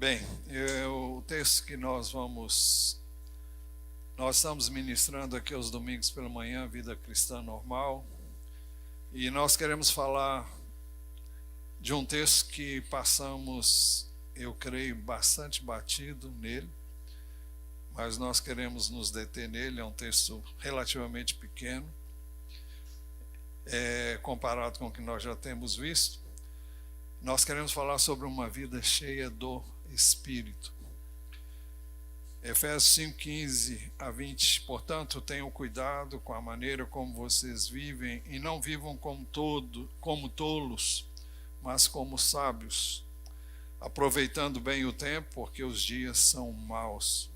Bem, o texto que nós estamos ministrando aqui aos domingos pela manhã, Vida Cristã Normal, e nós queremos falar de um texto que passamos, eu creio, bastante batido nele, mas nós queremos nos deter nele. É um texto relativamente pequeno, comparado com o que nós já temos visto. Nós queremos falar sobre uma vida cheia do Espírito. Efésios 5:15 a 20. Portanto, tenham cuidado com a maneira como vocês vivem e não vivam como tolos, mas como sábios, aproveitando bem o tempo, porque os dias são maus.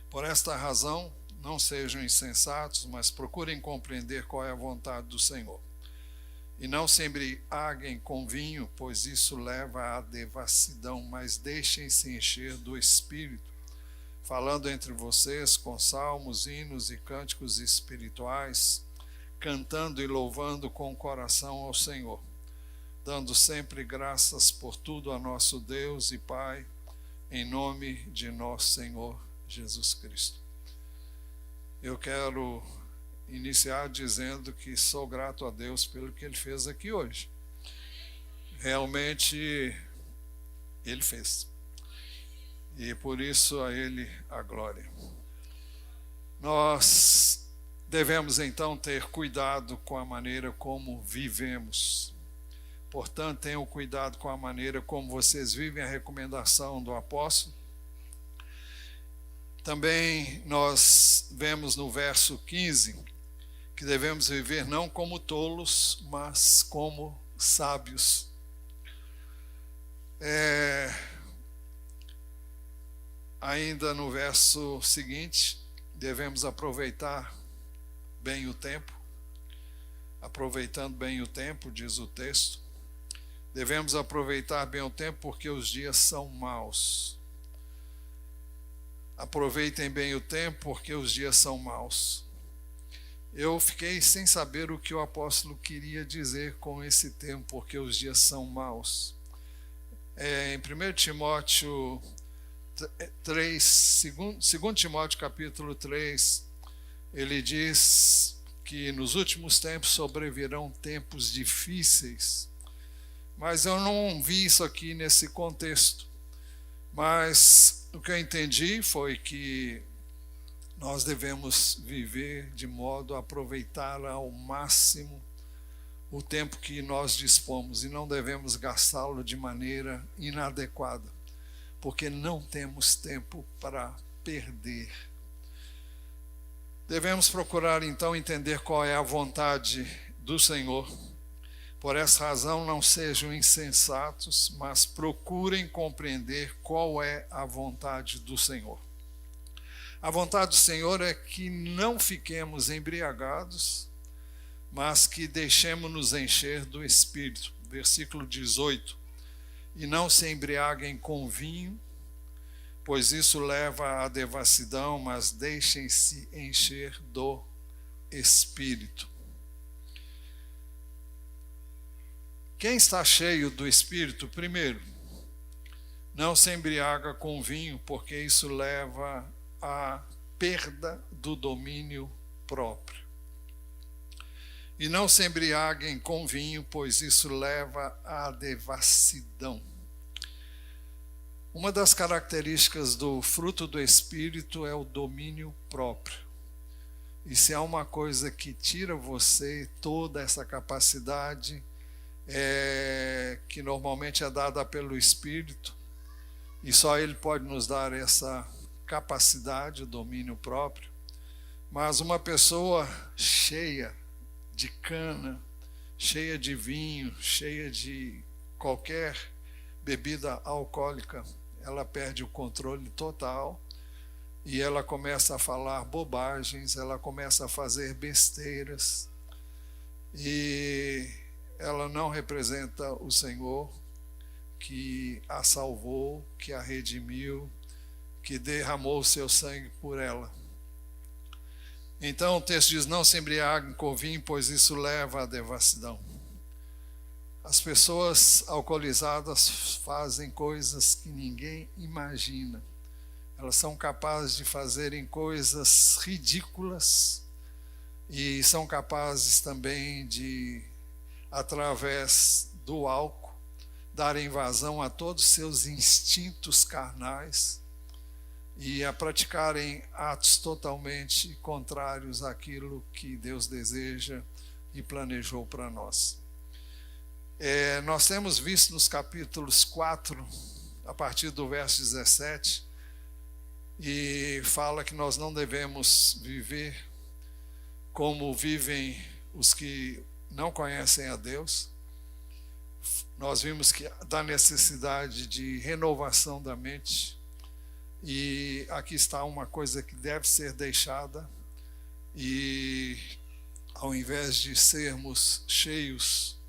Por esta razão, não sejam insensatos, mas procurem compreender qual é a vontade do Senhor. E não se embriaguem com vinho, pois isso leva à devassidão, mas deixem-se encher do Espírito, falando entre vocês com salmos, hinos e cânticos espirituais, cantando e louvando com o coração ao Senhor, dando sempre graças por tudo a nosso Deus e Pai, em nome de nosso Senhor Jesus Cristo. Eu quero iniciar dizendo que sou grato a Deus pelo que Ele fez aqui hoje. Realmente, Ele fez. E por isso a Ele a glória. Nós devemos então ter cuidado com a maneira como vivemos. Portanto, tenham cuidado com a maneira como vocês vivem, a recomendação do apóstolo. Também nós vemos no verso 15 que devemos viver não como tolos, mas como sábios. Ainda no verso seguinte, devemos aproveitar bem o tempo. Aproveitando bem o tempo, diz o texto. Devemos aproveitar bem o tempo porque os dias são maus. Aproveitem bem o tempo porque os dias são maus. Eu fiquei sem saber o que o apóstolo queria dizer com esse termo, porque os dias são maus. Em 1 Timóteo 3, 2 Timóteo capítulo 3, ele diz que nos últimos tempos sobrevirão tempos difíceis. Mas eu não vi isso aqui nesse contexto. Mas o que eu entendi foi que nós devemos viver de modo a aproveitar ao máximo o tempo que nós dispomos e não devemos gastá-lo de maneira inadequada, porque não temos tempo para perder. Devemos procurar então entender qual é a vontade do Senhor. Por essa razão, não sejam insensatos, mas procurem compreender qual é a vontade do Senhor. A vontade do Senhor é que não fiquemos embriagados, mas que deixemos-nos encher do Espírito. Versículo 18. E não se embriaguem com vinho, pois isso leva à devassidão, mas deixem-se encher do Espírito. Quem está cheio do Espírito, primeiro, não se embriaga com vinho, porque isso leva à perda do domínio próprio. E não se embriaguem com vinho, pois isso leva à devassidão. Uma das características do fruto do Espírito é o domínio próprio. E se há uma coisa que tira você toda essa capacidade, que normalmente é dada pelo Espírito, e só Ele pode nos dar essa capacidade, o domínio próprio. Mas uma pessoa cheia de cana, cheia de vinho, cheia de qualquer bebida alcoólica, ela perde o controle total e ela começa a falar bobagens, ela começa a fazer besteiras e ela não representa o Senhor que a salvou, que a redimiu, que derramou o seu sangue por ela. Então o texto diz: não se embriaguem com vinho, pois isso leva à devassidão. As pessoas alcoolizadas fazem coisas que ninguém imagina. Elas são capazes de fazerem coisas ridículas e são capazes também de, através do álcool, darem vazão a todos os seus instintos carnais e a praticarem atos totalmente contrários àquilo que Deus deseja e planejou para nós. Nós temos visto nos capítulos 4, a partir do verso 17, e fala que nós não devemos viver como vivem os que não conhecem a Deus. Nós vimos que da necessidade de renovação da mente, e aqui está uma coisa que deve ser deixada, e ao invés de sermos cheios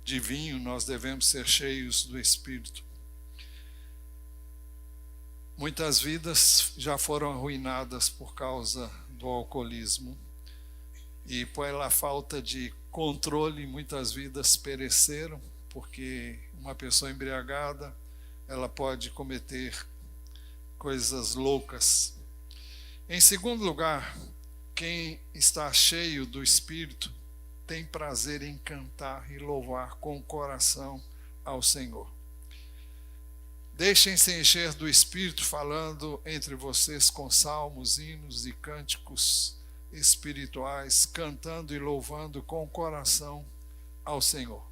de vinho, nós devemos ser cheios do Espírito. Muitas vidas já foram arruinadas por causa do alcoolismo e pela falta de controle, muitas vidas pereceram, porque uma pessoa embriagada, ela pode cometer coisas loucas. Em segundo lugar, quem está cheio do Espírito tem prazer em cantar e louvar com o coração ao Senhor. Deixem-se encher do Espírito, falando entre vocês com salmos, hinos e cânticos espirituais, cantando e louvando com o coração ao Senhor.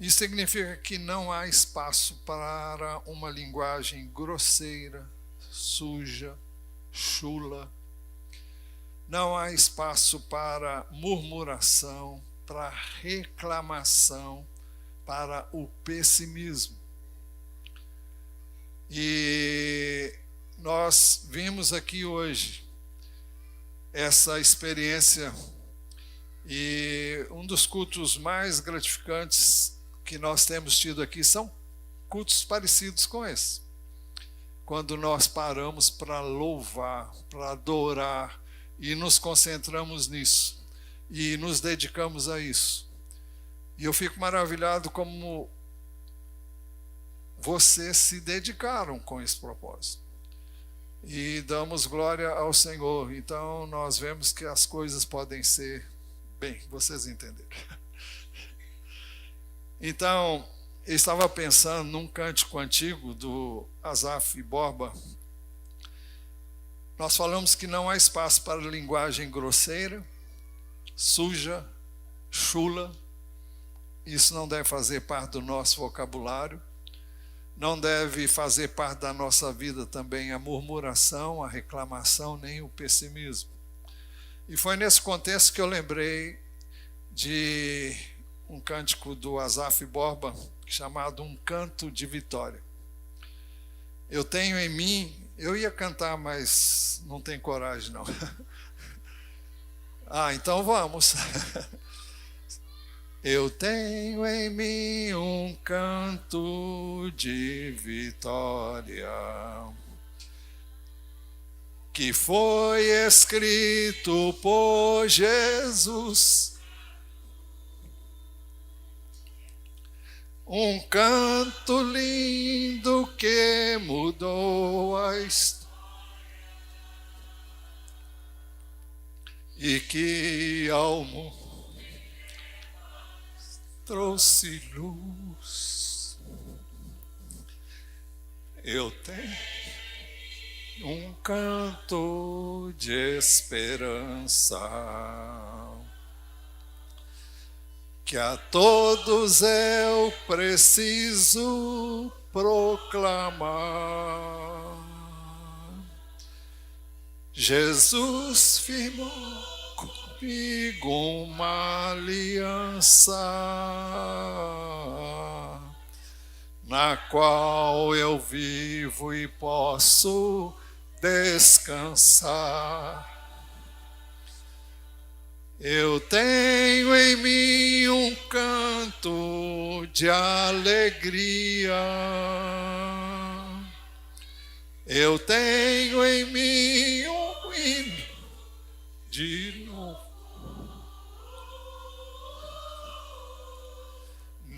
Isso significa que não há espaço para uma linguagem grosseira, suja, chula. Não há espaço para murmuração, para reclamação, para o pessimismo. E nós vimos aqui hoje essa experiência, e um dos cultos mais gratificantes que nós temos tido aqui são cultos parecidos com esse. Quando nós paramos para louvar, para adorar, e nos concentramos nisso, e nos dedicamos a isso. E eu fico maravilhado como vocês se dedicaram com esse propósito. E damos glória ao Senhor. Então nós vemos que as coisas podem ser, bem, vocês entenderam. Então, eu estava pensando num cântico antigo do Asaf Borba. Nós falamos que não há espaço para linguagem grosseira, suja, chula. Isso não deve fazer parte do nosso vocabulário. Não deve fazer parte da nossa vida também a murmuração, a reclamação, nem o pessimismo. E foi nesse contexto que eu lembrei de um cântico do Asaf Borba, chamado Um Canto de Vitória. Eu tenho em mim, eu ia cantar, mas não tenho coragem não. Então vamos. Eu tenho em mim um canto de vitória, que foi escrito por Jesus. Um canto lindo que mudou a história e que ao mundo trouxe luz. Eu tenho um canto de esperança que a todos eu preciso proclamar. Jesus firmou comigo uma aliança, na qual eu vivo e posso descansar. Eu tenho em mim um canto de alegria. Eu tenho em mim um hino de louvor.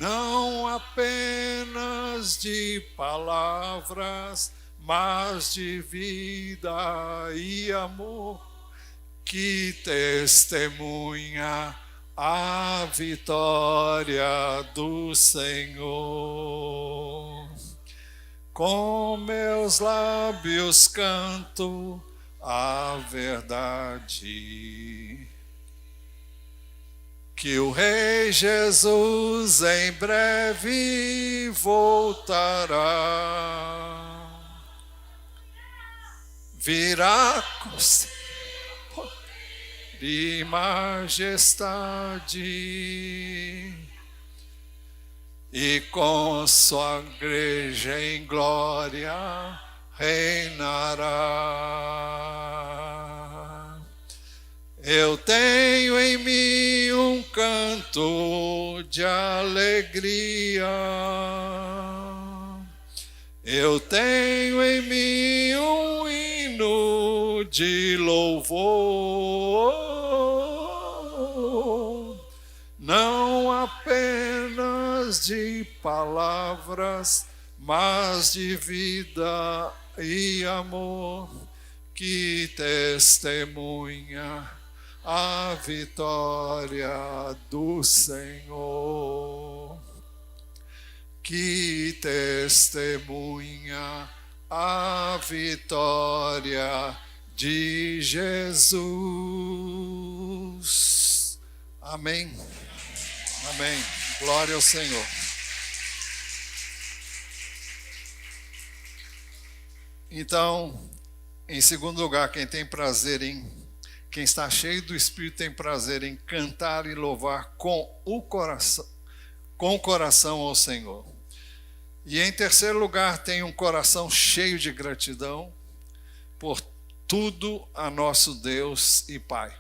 não apenas de palavras, mas de vida e amor, que testemunha a vitória do Senhor. Com meus lábios canto a verdade, que o Rei Jesus em breve voltará, virá com de majestade e com sua igreja em glória reinará. Eu tenho em mim um canto de alegria, eu tenho em mim um hino de louvor, não apenas de palavras, mas de vida e amor, que testemunha a vitória do Senhor, que testemunha a vitória de Jesus. Amém. Amém. Glória ao Senhor. Então, em segundo lugar, quem está cheio do Espírito tem prazer em cantar e louvar com o coração ao Senhor. E em terceiro lugar, tem um coração cheio de gratidão por tudo a nosso Deus e Pai.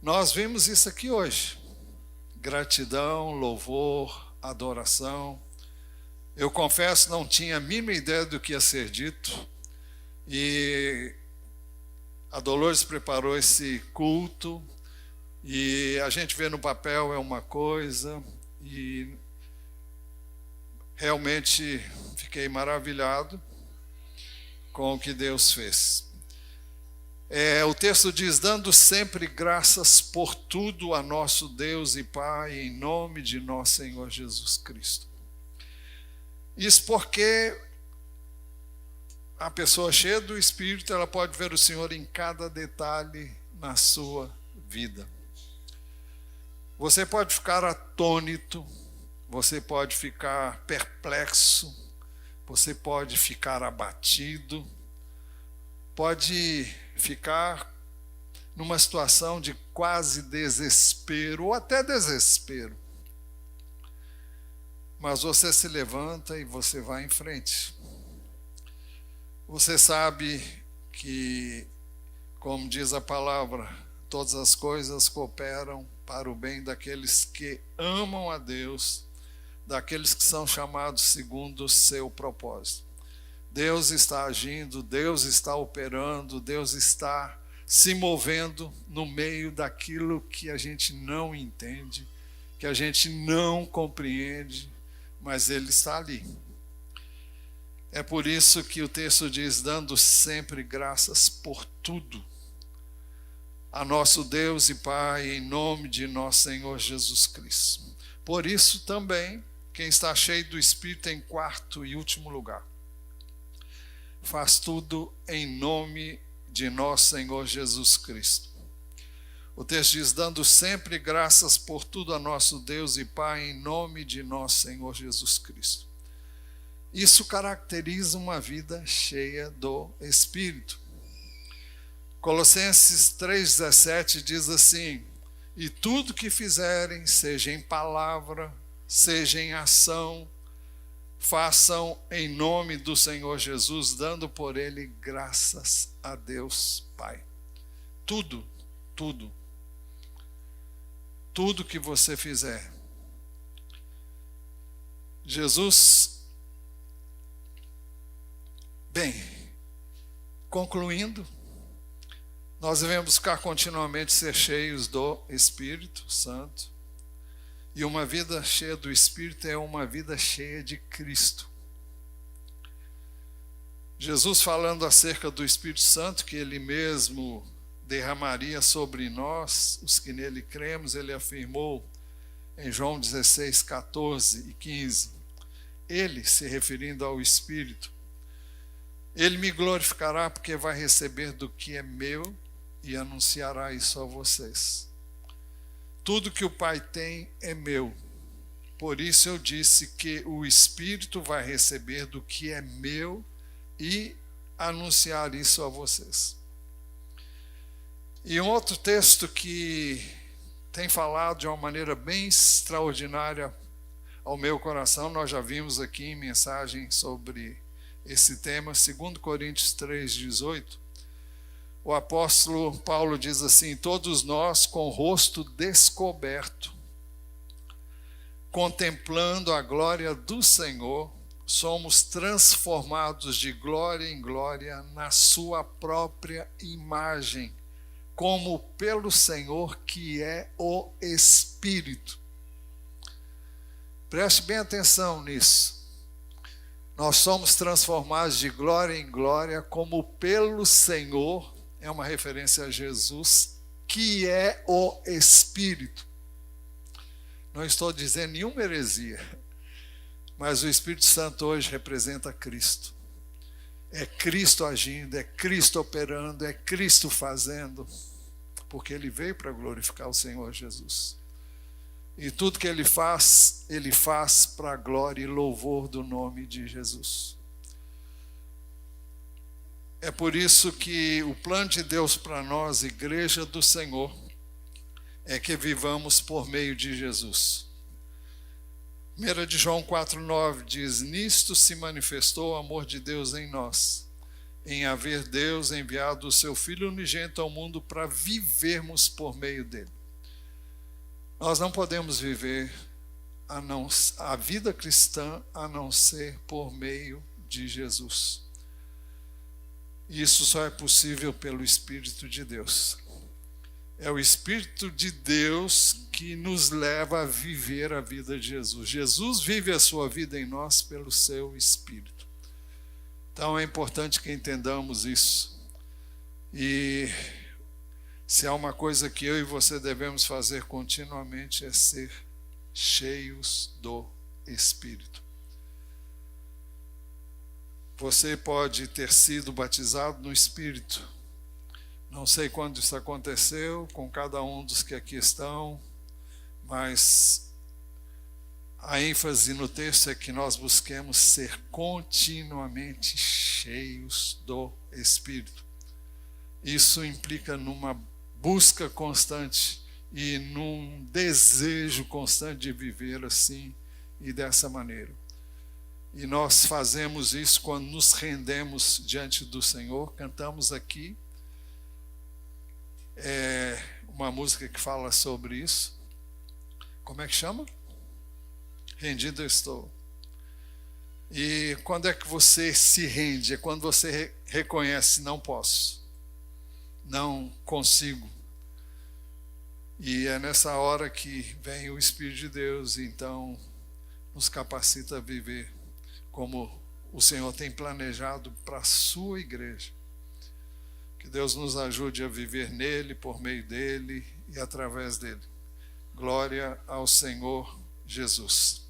Nós vimos isso aqui hoje. Gratidão, louvor, adoração. Eu confesso, não tinha a mínima ideia do que ia ser dito. E a Dolores preparou esse culto. E a gente vê no papel é uma coisa. E realmente fiquei maravilhado com o que Deus fez. O texto diz, dando sempre graças por tudo a nosso Deus e Pai, em nome de nosso Senhor Jesus Cristo. Isso porque a pessoa cheia do Espírito, ela pode ver o Senhor em cada detalhe na sua vida. Você pode ficar atônito, você pode ficar perplexo, você pode ficar abatido, pode ficar numa situação de quase desespero, ou até desespero. Mas você se levanta e você vai em frente. Você sabe que, como diz a palavra, todas as coisas cooperam para o bem daqueles que amam a Deus, daqueles que são chamados segundo o seu propósito. Deus está agindo, Deus está operando, Deus está se movendo no meio daquilo que a gente não entende, que a gente não compreende, mas Ele está ali. É por isso que o texto diz, dando sempre graças por tudo a nosso Deus e Pai, em nome de nosso Senhor Jesus Cristo. Por isso também, quem está cheio do Espírito em quarto e último lugar, faz tudo em nome de nosso Senhor Jesus Cristo. O texto diz, dando sempre graças por tudo a nosso Deus e Pai, em nome de nosso Senhor Jesus Cristo. Isso caracteriza uma vida cheia do Espírito. Colossenses 3,17 diz assim, e tudo que fizerem, seja em palavra, seja em ação, façam em nome do Senhor Jesus, dando por Ele graças a Deus Pai. Tudo que você fizer. Jesus, bem, concluindo, nós devemos buscar continuamente ser cheios do Espírito Santo. E uma vida cheia do Espírito é uma vida cheia de Cristo. Jesus, falando acerca do Espírito Santo, que Ele mesmo derramaria sobre nós, os que nele cremos, Ele afirmou em João 16, 14 e 15, Ele, se referindo ao Espírito, Ele me glorificará porque vai receber do que é meu e anunciará isso a vocês. Tudo que o Pai tem é meu. Por isso eu disse que o Espírito vai receber do que é meu e anunciar isso a vocês. E um outro texto que tem falado de uma maneira bem extraordinária ao meu coração, nós já vimos aqui em mensagem sobre esse tema, 2 Coríntios 3,18, o apóstolo Paulo diz assim: todos nós com o rosto descoberto, contemplando a glória do Senhor, somos transformados de glória em glória na sua própria imagem, como pelo Senhor que é o Espírito. Preste bem atenção nisso. Nós somos transformados de glória em glória, como pelo Senhor, é uma referência a Jesus, que é o Espírito. Não estou dizendo nenhuma heresia, mas o Espírito Santo hoje representa Cristo. É Cristo agindo, é Cristo operando, é Cristo fazendo, porque Ele veio para glorificar o Senhor Jesus. E tudo que Ele faz para a glória e louvor do nome de Jesus. É por isso que o plano de Deus para nós, Igreja do Senhor, é que vivamos por meio de Jesus. 1 de João 4,9 diz: nisto se manifestou o amor de Deus em nós, em haver Deus enviado o seu Filho unigênito ao mundo para vivermos por meio dele. Nós não podemos viver a vida cristã a não ser por meio de Jesus. Isso só é possível pelo Espírito de Deus. É o Espírito de Deus que nos leva a viver a vida de Jesus. Jesus vive a sua vida em nós pelo seu Espírito. Então é importante que entendamos isso. E se há uma coisa que eu e você devemos fazer continuamente é ser cheios do Espírito. Você pode ter sido batizado no Espírito. Não sei quando isso aconteceu com cada um dos que aqui estão, mas a ênfase no texto é que nós busquemos ser continuamente cheios do Espírito. Isso implica numa busca constante e num desejo constante de viver assim e dessa maneira. E nós fazemos isso quando nos rendemos diante do Senhor. Cantamos aqui uma música que fala sobre isso. Como é que chama? Rendido eu estou. E quando é que você se rende? É quando você reconhece: não posso, não consigo. E é nessa hora que vem o Espírito de Deus, e então nos capacita a viver como o Senhor tem planejado para a sua igreja. Que Deus nos ajude a viver nele, por meio dele e através dele. Glória ao Senhor Jesus.